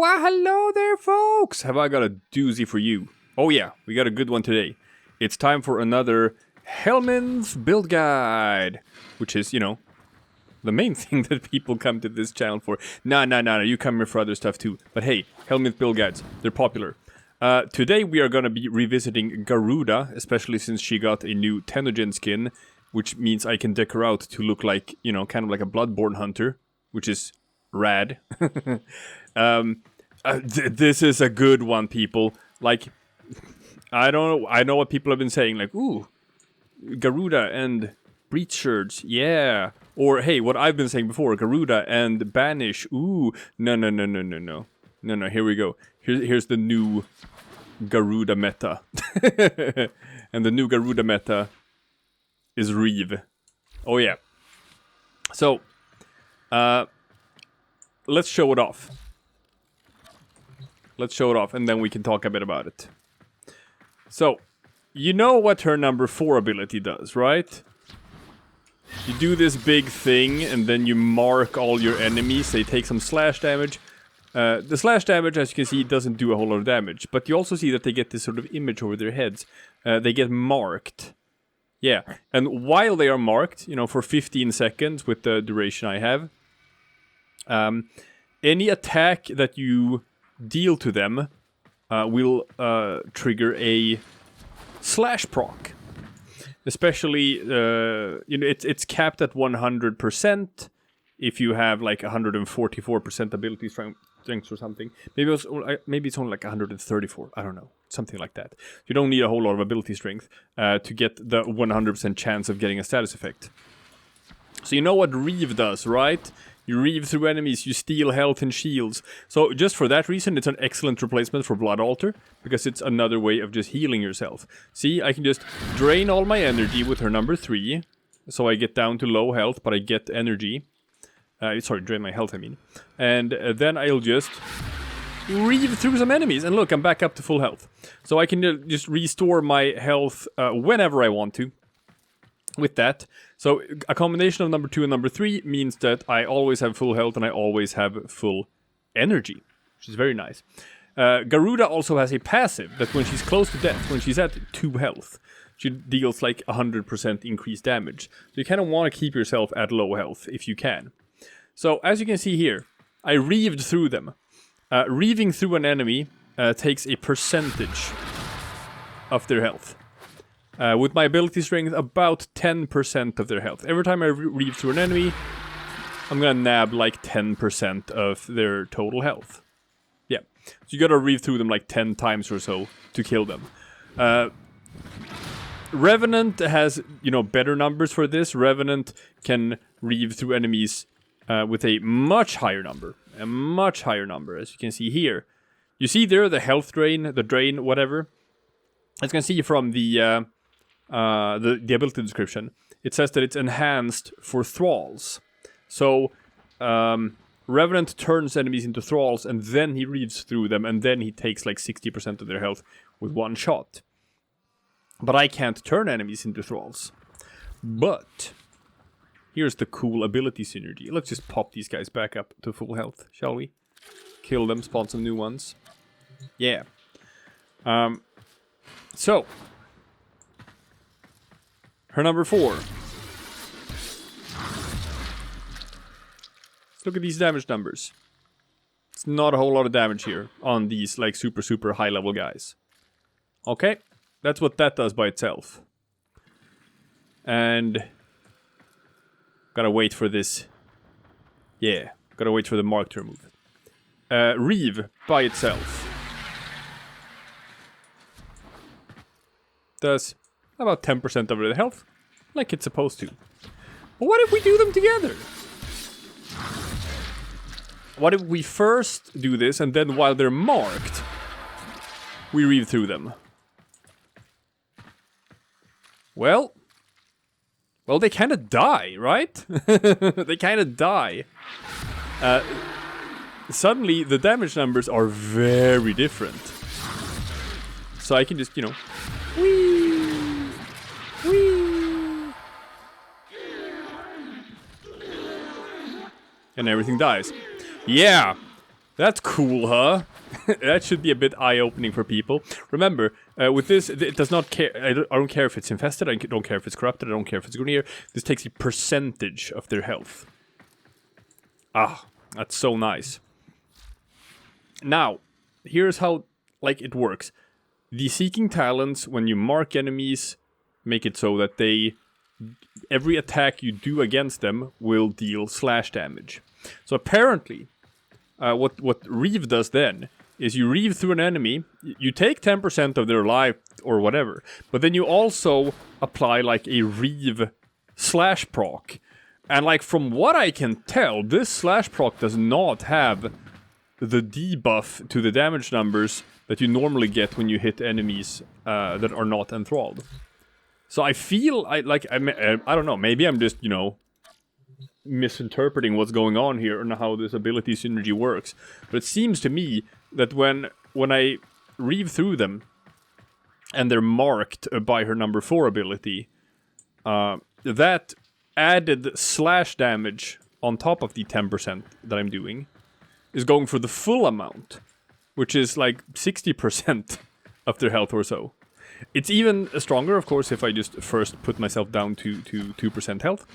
Well, hello there, folks! Have I got a doozy for you? Oh yeah, we got a good one today. It's time for another Helminth build guide, which is, the main thing that people come to this channel for. No, you come here for other stuff too. But hey, Helminth build guides, they're popular. Today we are going to be revisiting Garuda, especially since she got a new Tenno skin, which means I can deck her out to look like, kind of like a Bloodborne hunter, which is rad. This is a good one, people. Like, I don't know, I know what people have been saying, like, ooh, Garuda and breach shards, yeah. Or, hey, what I've been saying before, Garuda and banish, ooh, no, here we go. Here's the new Garuda meta. And the new Garuda meta is Reave. Oh, yeah. So, let's show it off. Let's show it off, and then we can talk a bit about it. So, you know what her number 4 ability does, right? You do this big thing, and then you mark all your enemies. They take some slash damage. The slash damage, as you can see, doesn't do a whole lot of damage. But you also see that they get this sort of image over their heads. They get marked. Yeah, and while they are marked, for 15 seconds with the duration I have, any attack that you deal to them will trigger a slash proc. Especially, it's capped at 100% if you have like 144% ability strength or something. Maybe it's only like 134. I don't know, something like that. You don't need a whole lot of ability strength to get the 100% chance of getting a status effect. So you know what Reave does, right? You reave through enemies, you steal health and shields. So just for that reason, it's an excellent replacement for Blood Altar, because it's another way of just healing yourself. See, I can just drain all my energy with her number 3, so I get down to low health, but I get energy. Sorry, drain my health, I mean. And then I'll just reave through some enemies, and look, I'm back up to full health. So I can just restore my health whenever I want to. With that, so a combination of number 2 and number 3 means that I always have full health and I always have full energy, which is very nice. Garuda also has a passive that when she's close to death, when she's at 2 health, she deals like 100% increased damage. So you kind of want to keep yourself at low health if you can. So as you can see here, I reaved through them. Reaving through an enemy takes a percentage of their health. With my ability strength, about 10% of their health. Every time I reave through an enemy, I'm gonna nab like 10% of their total health. Yeah, so you gotta reave through them like 10 times or so to kill them. Revenant has, better numbers for this. Revenant can reave through enemies with a much higher number. A much higher number, as you can see here. You see there the health drain, the drain, whatever. As you can see from the ability description, it says that it's enhanced for thralls. So, Revenant turns enemies into thralls, and then he reaves through them, and then he takes like 60% of their health with one shot. But I can't turn enemies into thralls. But here's the cool ability synergy. Let's just pop these guys back up to full health, shall we? Kill them, spawn some new ones. Yeah. So, her number 4. Let's look at these damage numbers. It's not a whole lot of damage here on these like super high level guys. Okay, that's what that does by itself. And gotta wait for this. Yeah, gotta wait for the mark to remove. Reave by itself does about 10% of their health, like it's supposed to. But what if we do them together? What if we first do this, and then while they're marked, we reave through them? Well, they kind of die, right? They kind of die. Suddenly, the damage numbers are very different. So I can just, whee! Whee! And everything dies. Yeah! That's cool, huh? That should be a bit eye-opening for people. Remember, with this, it does not care. I don't care if it's infested. I don't care if it's corrupted. I don't care if it's green. This takes a percentage of their health. Ah, that's so nice. Now, here's how like it works. The Seeking Talents, when you mark enemies, make it so that every attack you do against them will deal slash damage. So apparently, what Reave does then is you Reave through an enemy, you take 10% of their life or whatever, but then you also apply like a Reave slash proc. And like from what I can tell, this slash proc does not have the debuff to the damage numbers that you normally get when you hit enemies that are not enthralled. So I feel I don't know, maybe I'm just, you know, misinterpreting what's going on here and how this ability synergy works. But it seems to me that when I Reave through them and they're marked by her number 4 ability, that added slash damage on top of the 10% that I'm doing is going for the full amount, which is like 60% of their health or so. It's even stronger, of course, if I just first put myself down to 2% health.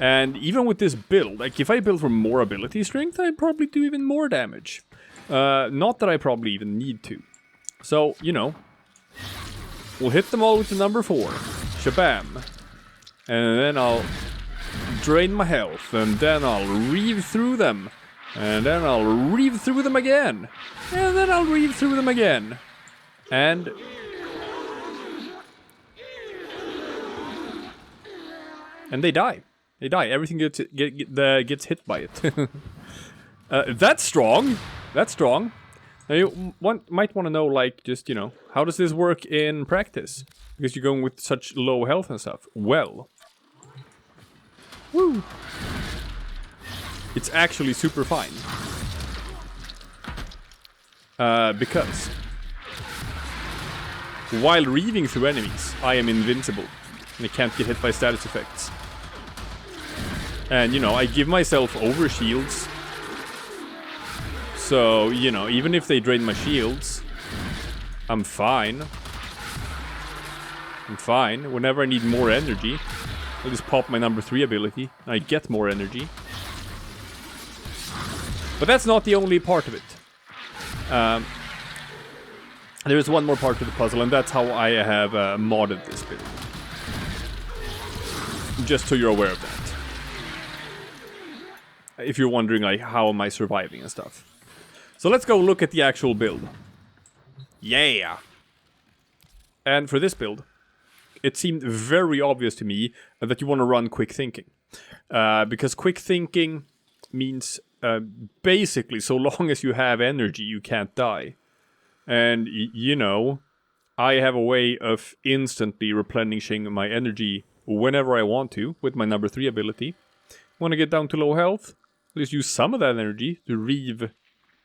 And even with this build, like if I build for more ability strength, I'd probably do even more damage. Not that I probably even need to. So, you know, we'll hit them all with the number 4. Shabam. And then I'll drain my health, and then I'll Reave through them. And then I'll Reave through them again. And then I'll Reave through them again. And they die. They die. Everything gets hit by it. That's strong. That's strong. Now you might want to know, like, just, you know, how does this work in practice? Because you're going with such low health and stuff. Well. Woo. It's actually super fine. Because while Reaving through enemies, I am invincible. And I can't get hit by status effects. And, you know, I give myself overshields. So, you know, even if they drain my shields, I'm fine. I'm fine. Whenever I need more energy, I just pop my number 3 ability, and I get more energy. But that's not the only part of it. There is one more part to the puzzle, and that's how I have modded this build. Just so you're aware of that. If you're wondering, like, how am I surviving and stuff. So let's go look at the actual build. Yeah! And for this build, it seemed very obvious to me that you want to run quick thinking. Because quick thinking means basically, so long as you have energy, you can't die. And, you know, I have a way of instantly replenishing my energy whenever I want to with my number 3 ability. Want to get down to low health? Just use some of that energy to Reave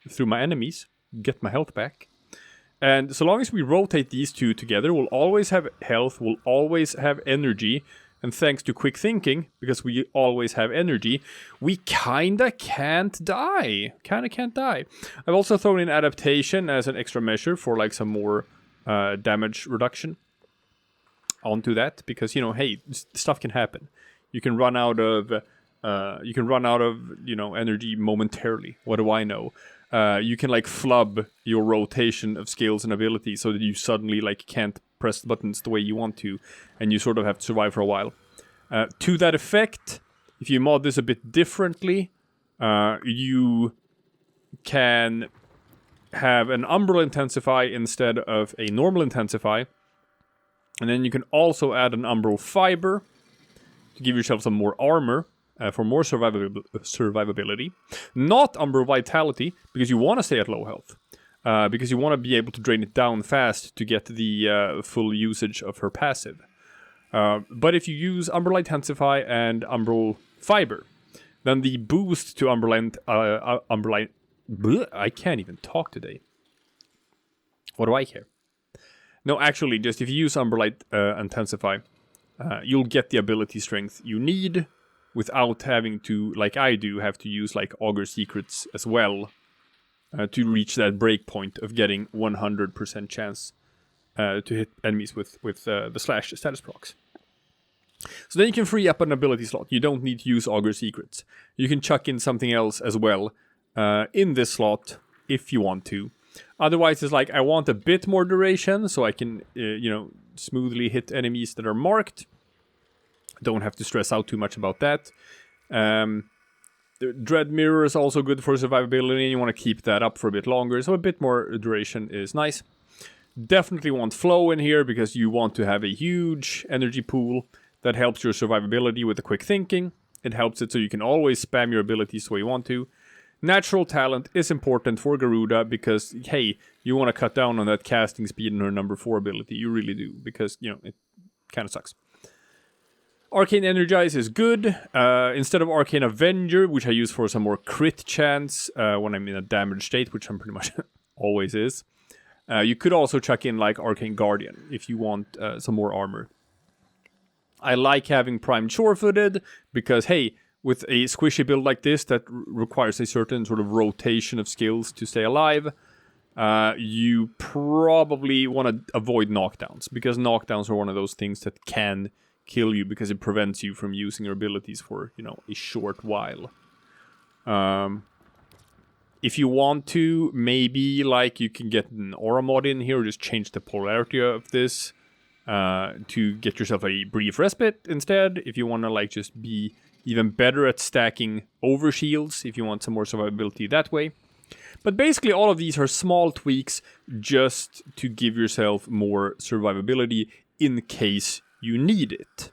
through my enemies, get my health back. And so long as we rotate these two together, we'll always have health, we'll always have energy, and thanks to quick thinking, because we always have energy, we kinda can't die. Kinda can't die. I've also thrown in adaptation as an extra measure for like some more damage reduction onto that, because, you know, hey, stuff can happen. You can run out of you know, energy momentarily. What do I know? You can like flub your rotation of skills and abilities so that you suddenly like can't press the buttons the way you want to, and you sort of have to survive for a while. To that effect, if you mod this a bit differently, you can have an Umbral Intensify instead of a normal Intensify, and then you can also add an Umbral Fiber to give yourself some more armor. For more survivability. Not Umbral Vitality, because you want to stay at low health. Because you want to be able to drain it down fast to get the full usage of her passive. But if you use Umbral Intensify and Umbral Fiber, then the boost to I can't even talk today. What do I care? No, actually, just if you use Umbral Intensify, you'll get the ability strength you need, without having to, like I do, have to use like Augur Secrets as well to reach that break point of getting 100% chance to hit enemies with the slash status procs. So then you can free up an ability slot. You don't need to use Augur Secrets. You can chuck in something else as well in this slot if you want to. Otherwise, it's like, I want a bit more duration so I can, smoothly hit enemies that are marked. Don't have to stress out too much about that. The Dread Mirror is also good for survivability, and you want to keep that up for a bit longer, so a bit more duration is nice. Definitely want Flow in here, because you want to have a huge energy pool. That helps your survivability with the quick thinking. It helps it so you can always spam your abilities the way you want to. Natural talent is important for Garuda because, hey, you want to cut down on that casting speed in her number 4 ability. You really do, because, it kind of sucks. Arcane Energize is good. Instead of Arcane Avenger, which I use for some more crit chance when I'm in a damaged state, which I'm pretty much always is. You could also chuck in, like, Arcane Guardian if you want some more armor. I like having Primed Sure-Footed because, hey, with a squishy build like this that requires a certain sort of rotation of skills to stay alive, you probably want to avoid knockdowns, because knockdowns are one of those things that can kill you because it prevents you from using your abilities for, a short while. If you want to, maybe, like, you can get an aura mod in here, or just change the polarity of this. To get yourself a brief respite instead, if you want to, like, just be even better at stacking over shields, if you want some more survivability that way. But basically all of these are small tweaks just to give yourself more survivability in case you need it.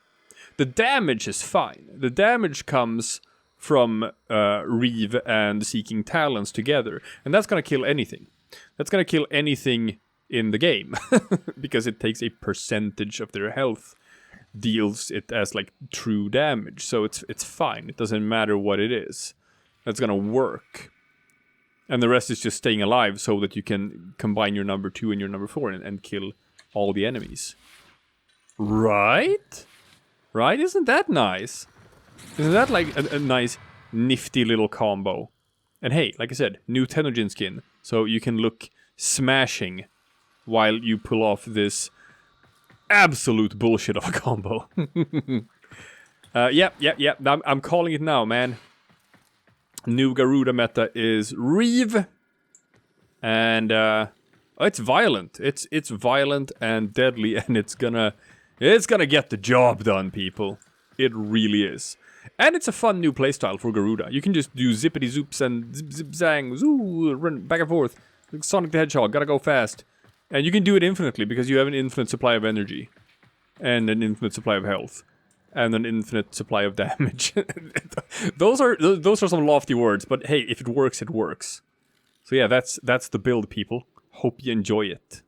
The damage is fine. The damage comes from Reave and Seeking Talons together, and that's gonna kill anything. That's gonna kill anything in the game, because it takes a percentage of their health, deals it as, like, true damage, so it's fine. It doesn't matter what it is. That's gonna work. And the rest is just staying alive so that you can combine your number 2 and your number 4 and kill all the enemies. Right? Right? Isn't that nice? Isn't that, like, a nice, nifty little combo? And hey, like I said, new Tenno skin, so you can look smashing while you pull off this absolute bullshit of a combo. Yep. I'm calling it now, man. New Garuda meta is Reave. And, it's violent. It's violent and deadly, and it's gonna get the job done, people. It really is. And it's a fun new playstyle for Garuda. You can just do zippity zoops and zip zip zang, zoo, run back and forth. Like Sonic the Hedgehog, gotta go fast. And you can do it infinitely because you have an infinite supply of energy. And an infinite supply of health. And an infinite supply of damage. Those are some lofty words, but hey, if it works, it works. So yeah, that's the build, people. Hope you enjoy it.